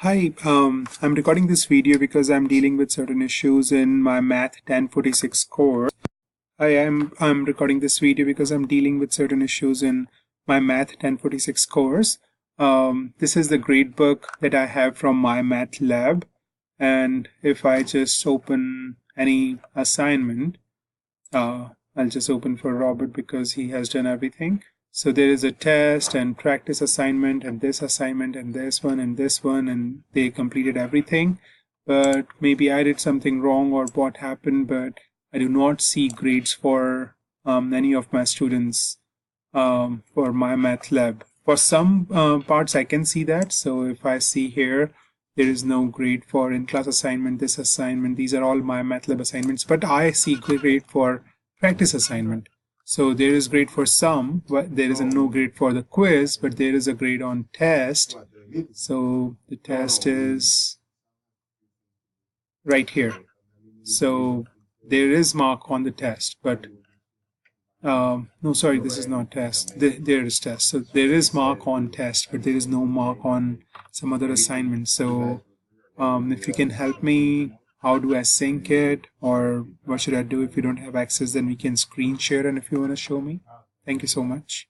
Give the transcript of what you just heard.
Hi, I'm recording this video because I'm dealing with certain issues in my Math 1046 course. I'm recording this video because I'm dealing with certain issues in my Math 1046 course. This is the gradebook that I have from my Math lab, and if I just open any assignment, I'll just open for Robert because he has done everything. So there is a test and practice assignment and this assignment and this one and this one, and they completed everything. But maybe I did something wrong or what happened, but I do not see grades for any of my students for my math lab. For some parts I can see that. So if I see here, there is no grade for in-class assignment, this assignment, these are all my math lab assignments, but I see grade for practice assignment. So there is grade for some, but there is a no grade for the quiz, but there is a grade on test. So the test is right here. So there is mark on the test, but no, sorry, this is not test. There is test. So there is mark on test, but there is no mark on some other assignment. So if you can help me, how do I sync it, or what should I do? If you don't have access, then we can screen share, and if you want to show me. Thank you so much.